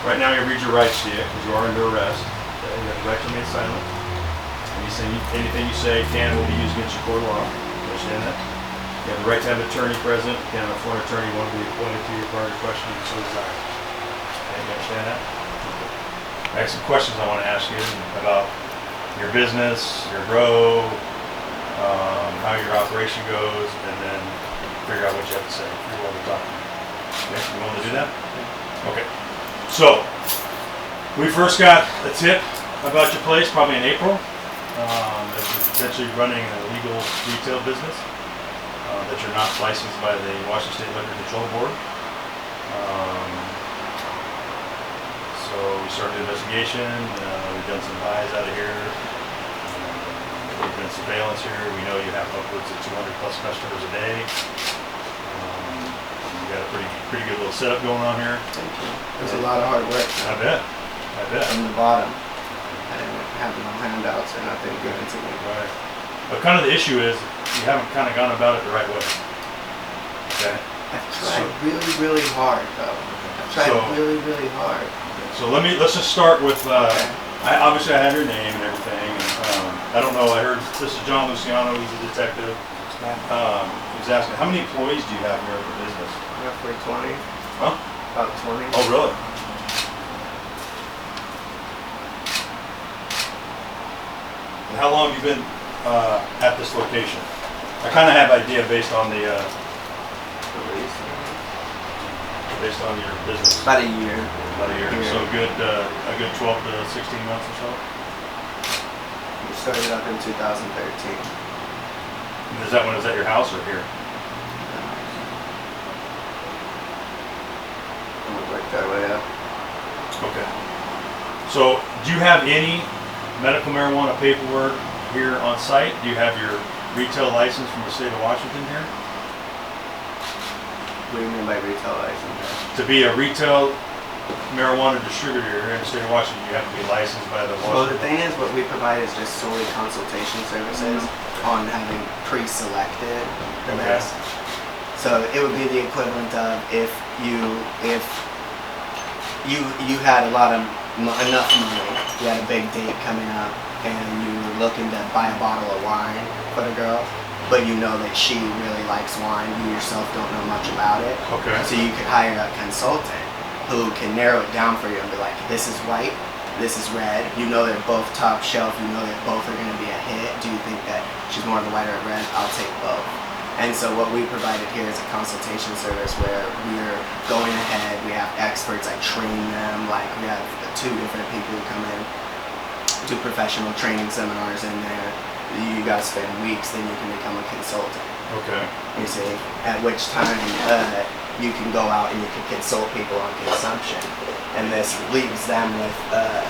Right now, you read your rights to you because you are under arrest. Okay? You have the right to remain silent. Anything you say can and will be used against your court of law. Understand that? You have the right to have an attorney present. You can have a foreign attorney want to be appointed to you prior to questioning so desire. Okay, you understand that? I have some questions I want to ask you about your business, your grow, how your operation goes, and then figure out what you have to say if you're willing to talk. Okay, you willing to do that? Okay. So, we first got a tip about your place, probably in April, that you're potentially running an illegal retail business, that you're not licensed by the Washington State Liquor Control Board. So we started the investigation. We've done some buys out of here. We've done surveillance here. We know you have upwards of 200 plus customers a day. You got a pretty good little setup going on here. Thank you. There's a lot of hard work. I bet. From the bottom. I didn't have no handouts or nothing given to me. Right. But kind of the issue is you haven't kind of gone about it the right way. Okay. I've tried really hard though. I've tried really hard. So let's just start with. Okay. Obviously, I have your name and everything. And, I don't know. I heard this is John Luciano. He's a detective. He was asking, how many employees do you have here at the business? Roughly 20. Huh? About 20. Oh, really? And how long have you been at this location? I kind of have an idea based on the based on your business. About a year. About a year. So a good 12 to 16 months or so. We started up in 2013. And is that when it was at your house or here? And we worked our way up. Okay. So do you have any medical marijuana paperwork here on site? Do you have your retail license from the state of Washington here? What do you mean by retail license? To be a retail marijuana distributor here in the state of Washington, you have to be licensed by the Well, the Washington. thing is, what we provide is just solely consultation services on having pre-selected the Okay. mix. So it would be the equivalent of if you had enough money, you had a big date coming up, and you were looking to buy a bottle of wine for the girl, but you know that she really likes wine, you yourself don't know much about it. Okay. So you could hire a consultant who can narrow it down for you and be like, this is white, this is red, you know they're both top shelf, you know that both are going to be a hit, do you think that she's more of the white or red? I'll take both. And so what we provided here is a consultation service where we're going ahead, we have experts, I train them, like we have 2 different people who come in, do professional training seminars in there. You guys spend weeks, then you can become a consultant. Okay. You see, at which time you can go out and you can consult people on consumption, and this leaves them with a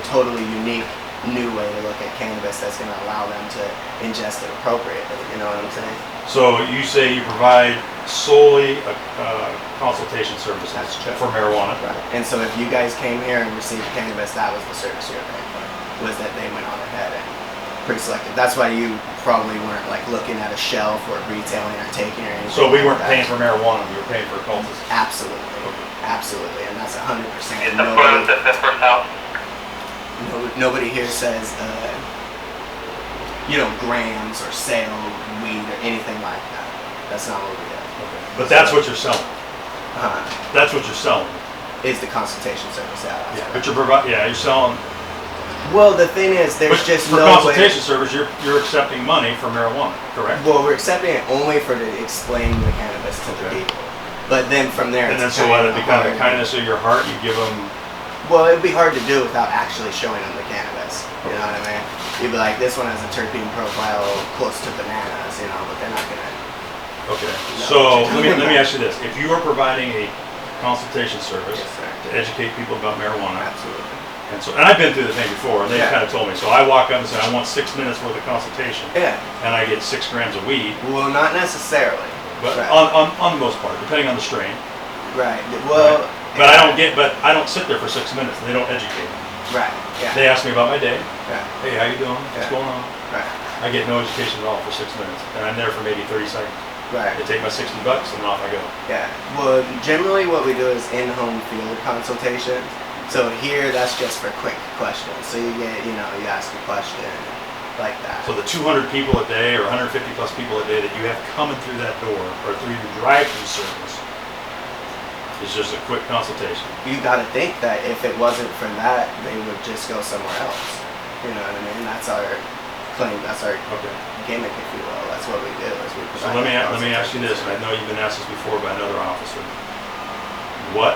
totally unique new way to look at cannabis that's going to allow them to ingest it appropriately. You know what I'm saying? So you say you provide solely a consultation service That's true. for marijuana. Right. And so if you guys came here and received cannabis, that was the service you were paying for. Was that they went on ahead and pre-selected. That's why you probably weren't like looking at a shelf or retailing or taking or anything. So we like weren't that. paying for marijuana, we were paying for cultists. Absolutely. Absolutely. And that's 100%. Is the foot the fifth first out? Nobody here says, grams or sale weed or anything like that. That's not what we do. Okay. But that's what you're selling. That's what you're selling. Is the consultation service out. Yeah. But you're selling. Well, the thing is, there's But just for no consultation way. service, you're accepting money for marijuana, correct? Well, we're accepting it only to explain the cannabis to the people. But then from there, And then it's so out of kind the kind of hard. kindness of your heart, you give them. Well, it'd be hard to do without actually showing them the cannabis. You know what I mean? You'd be like, this one has a terpene profile close to bananas, but they're not gonna. Okay. No. So let me ask you this: if you are providing a consultation service Yes, sir. to educate people about marijuana, Absolutely. and I've been through the thing before, and they Yeah. kind of told me. So I walk up and say, I want 6 minutes worth of consultation, Yeah. and I get 6 grams of weed. Well, not necessarily. But Right. on the most part, depending on the strain. Right. Well. But I don't sit there for 6 minutes and they don't educate me. Right. Yeah. They ask me about my day. Yeah. Hey, how you doing? What's Yeah. going on? Right. I get no education at all for 6 minutes, and I'm there for maybe 30 seconds. Right. They take my $60 and off I go. Yeah. Well, generally what we do is in-home field consultation. So here, that's just for quick questions. So you get, you ask a question like that. So the 200 people a day or 150 plus people a day that you have coming through that door or through your drive-through service is just a quick consultation. You got to think that if it wasn't for that, they would just go somewhere else. You know what I mean? That's our claim. That's our gimmick, if you will. That's what we do. Is we So let me ask you this, and I know you've been asked this before by another officer. What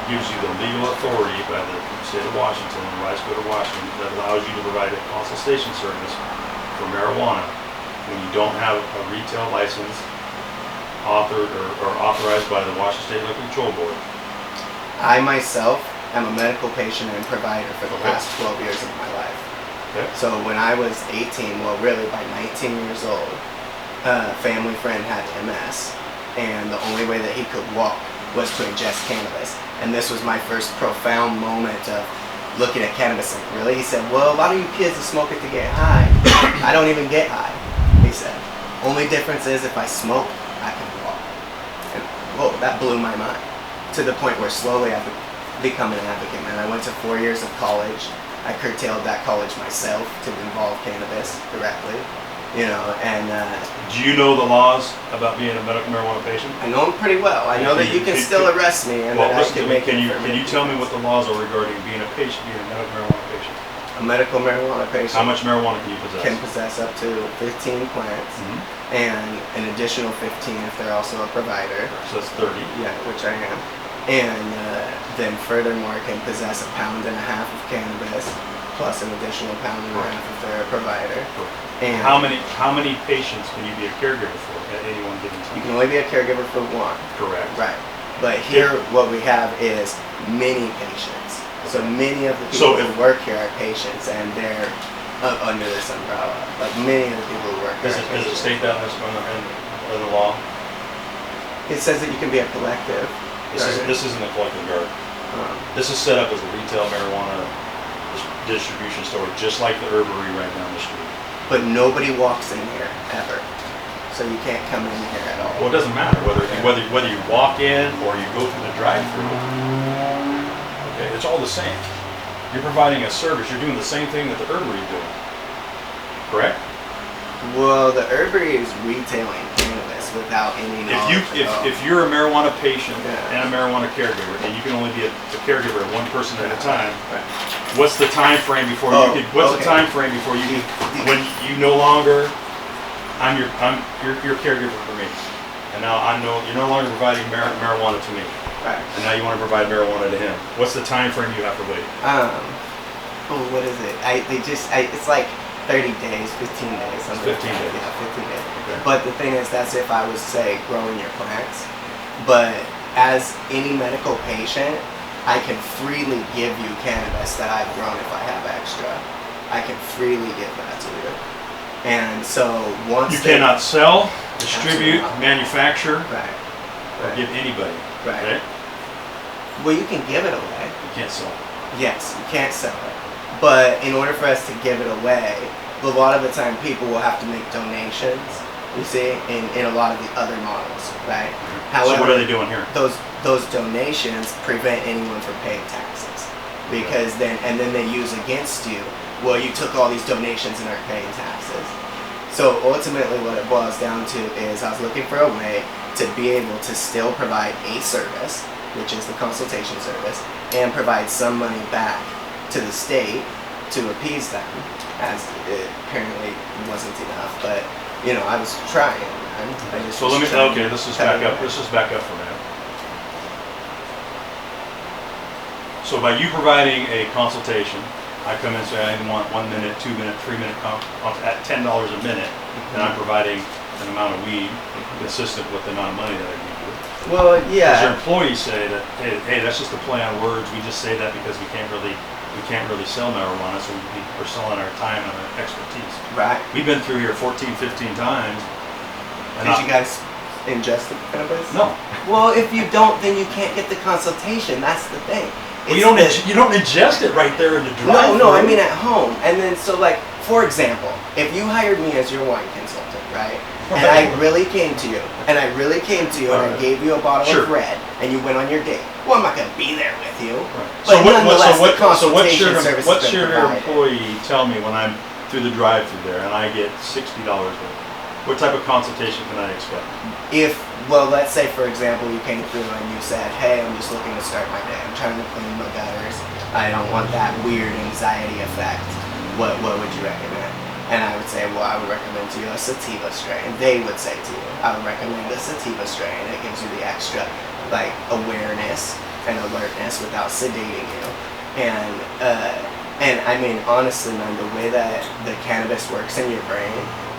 gives you the legal authority by the state of Washington, the Rice Code of Washington, that allows you to provide a consultation service for marijuana when you don't have a retail license authored or authorized by the Washington State Liquor Control Board? I myself am a medical patient and provider for the last 12 years of my life. Okay. So when I was 18, well really by 19 years old, a family friend had MS, and the only way that he could walk was to ingest cannabis. And this was my first profound moment of looking at cannabis like, really? He said, well, a lot of you kids smoke it to get high. I don't even get high, he said. Only difference is if I smoke, I can walk. And whoa, that blew my mind. To the point where slowly I've become an advocate, man. I went to 4 years of college. I curtailed that college myself to involve cannabis directly, and Do you know the laws about being a medical marijuana patient? I know them pretty well. I know that you can still arrest me and Well, that I listen to can me. make Can you information. tell me what the laws are regarding being a patient, being a medical marijuana patient? A medical marijuana patient How much marijuana can you possess? can possess up to 15 plants Mhm. and an additional 15 if they're also a provider. So that's 30. Yeah, which I am. And then furthermore can possess 1.5 pounds of cannabis plus an additional 1.5 pounds if they're a provider. And How many patients can you be a caregiver for at any one given you time? can only be a caregiver for one. Correct. Right. But here what we have is many patients. So many of the So people who work here are patients and they're under this umbrella. Like many of the people who work here Does are it patients. state that in the law? It says that you can be a collective. This isn't a collective guard. This is set up as a retail marijuana distribution store, just like the herbery right down the street. But nobody walks in here ever. So you can't come in here at all. Well, it doesn't matter whether you walk in or you go through the drive-through. Okay, it's all the same. You're providing a service. You're doing the same thing that the herbery is doing. Correct? Well, the herbery is retailing cannabis without any knowledge. If you're a marijuana patient Yeah. and a marijuana caregiver, and you can only be a caregiver of one person at a time, Right. what's the time frame before Oh, you could? What's okay. the time frame before you can, when you no longer? I'm your caregiver for me, and now you're no longer providing marijuana to me, Right. and now you want to provide marijuana to him. What's the time frame you have to wait? What is it? It's like 30 days, 15 days. Something 15 like that. days. Yeah, 15 days. Okay. But the thing is, that's if I was, say, growing your plants. But as any medical patient, I can freely give you cannabis that I've grown if I have extra. I can freely give that to you. And so once You cannot sell, distribute, Absolutely not. manufacture, Right. or Right. give anybody. Right. Okay? Well, you can give it away. You can't sell. Yes, you can't sell it. But in order for us to give it away, a lot of the time people will have to make donations, you see, in a lot of the other models, right? So what are they doing here? Those donations prevent anyone from paying taxes. Because then they use against you, well, you took all these donations and aren't paying taxes. So ultimately what it boils down to is I was looking for a way to be able to still provide a service, which is the consultation service, and provide some money back to the state to appease them, as it apparently wasn't enough. But I was trying. I just So was let me. trying Okay, to let's just cut back it up. away. Let's just back up for a minute. So by you providing a consultation, I come in and say I want 1 minute, 2 minute, 3 minute at $10 a minute, and I'm providing an amount of weed consistent with the amount of money that I give you. Well, Because your yeah. employees say that, hey, that's just a play on words. We just say that because we can't really sell marijuana, so we're selling our time and our expertise. Right. We've been through here 14, 15 times. and Did you guys ingest the cannabis? No. Well, if you don't, then you can't get the consultation. That's the thing. Well, It's you don't ingest it right there in the drive. No, I mean at home. And then, so like, for example, if you hired me as your wine consultant, right? and I really came to you, and I Alright. gave you a bottle Sure. of red, and you went on your date. Well, I'm not going to be there with you. So But nonetheless, the consultation service has what's been your provided. employee tell me when I'm through the drive-through there and I get $60 worth? What type of consultation can I expect? Well, let's say for example you came through and you said, hey, I'm just looking to start my day. I'm trying to clean my gutters. I don't want that weird anxiety effect. What would you recommend? And I would say, well, I would recommend to you a sativa strain. They would say to you, I would recommend a sativa strain. It gives you the extra like awareness and alertness without sedating you. And I mean, honestly, man, the way that the cannabis works in your brain,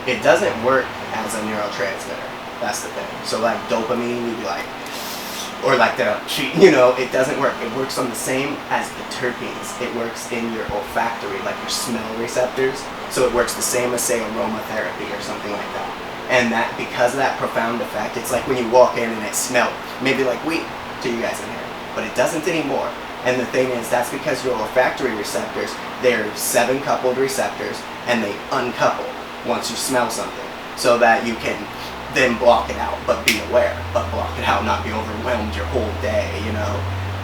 it doesn't work as a neurotransmitter. That's the thing. So like dopamine, you'd be like, or like it doesn't work. It works on the same as the terpenes. It works in your olfactory, like your smell receptors. So it works the same as say aromatherapy or something like that. And that because of that profound effect, it's like when you walk in and it smells maybe like weed to you guys in here, but it doesn't anymore. And the thing is, that's because your olfactory receptors, they're 7 coupled receptors, and they uncouple once you smell something, so that you can then block it out, but be aware, but block it out, not be overwhelmed your whole day,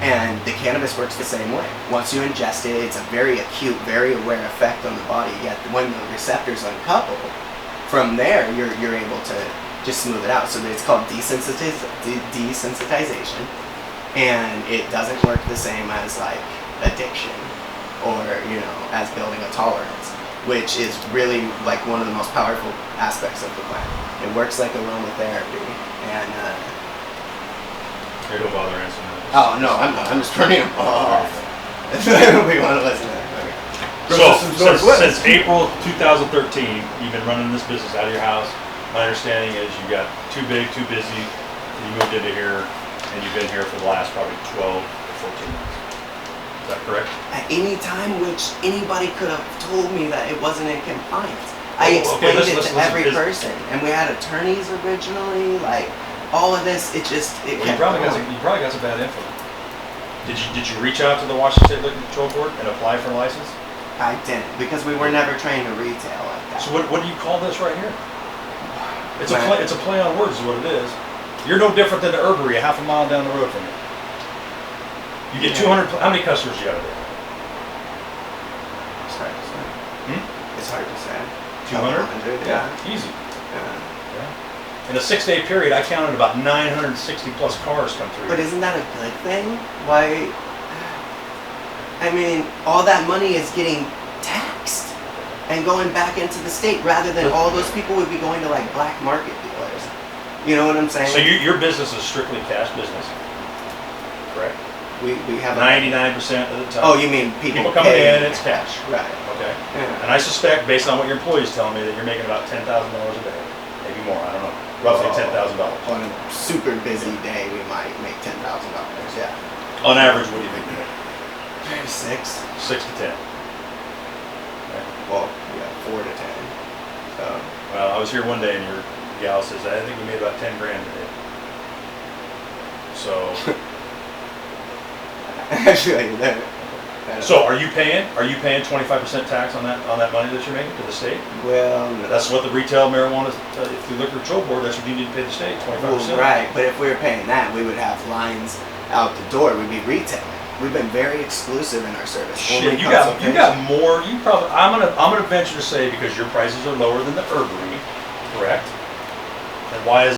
And the cannabis works the same way. Once you ingest it, it's a very acute, very aware effect on the body, yet when the receptors uncouple, from there, you're able to just smooth it out. So it's called desensitization. And it doesn't work the same as like addiction or, as building a tolerance, which is really like one of the most powerful aspects of the plant. It works like aromatherapy. And, Hey, don't bother answering that. oh no, I'm not. I'm just turning them off. We want to listen to that. So, since April 2013, you've been running this business out of your house. My understanding is you got too big, too busy, you moved into here, and you've been here for the last probably 12 or 14 months. Is that correct? At any time, which anybody could have told me that it wasn't in compliance. I explained it to every person, and we had attorneys originally, like all of this. It Well, kept you probably going. got some bad info. Did you reach out to the Washington State Liquor Control Board and apply for a license? I didn't, because we were never trained to retail like that. So what do you call this right here? It's Well- a play on words is what it is. You're no different than the herbery a half a mile down the road from you. You get Yeah. 200, how many customers you got there? It's hard to say. It's hard to say. 200? 100, yeah. Easy. Yeah. In a 6-day period, I counted about 960 plus cars come through. But isn't that a good thing? Why? I mean, all that money is getting taxed and going back into the state, rather than all those people would be going to like black market dealers. You know what I'm saying? So your business is strictly cash business, correct? we have 99% of the time. Oh, you mean people coming pay in, it's cash. Right. Okay. Yeah. And I suspect, based on what your employees tell me, that you're making about $10,000 a day, maybe more. I don't know. Roughly $10,000. On a super busy day, we might make $10,000. Yeah. On average, what do you think you make? Maybe 6. 6 to 10. Well, yeah, 4 to 10. So. Well, I was here one day and your gal says, I think we made about 10 grand today. So, I feel like that. so are you paying 25% tax on that money that you're making to the state? Well, That's what the retail marijuana, if you look at the control board, that's what you need to pay the state, 25%. well, right. But if we were paying that, we would have lines out the door. We'd be retailing. We've been very exclusive in our service. Shit, Only you got consultation. more. You probably. I'm gonna venture to say because your prices are lower than the herbery, correct? Then why is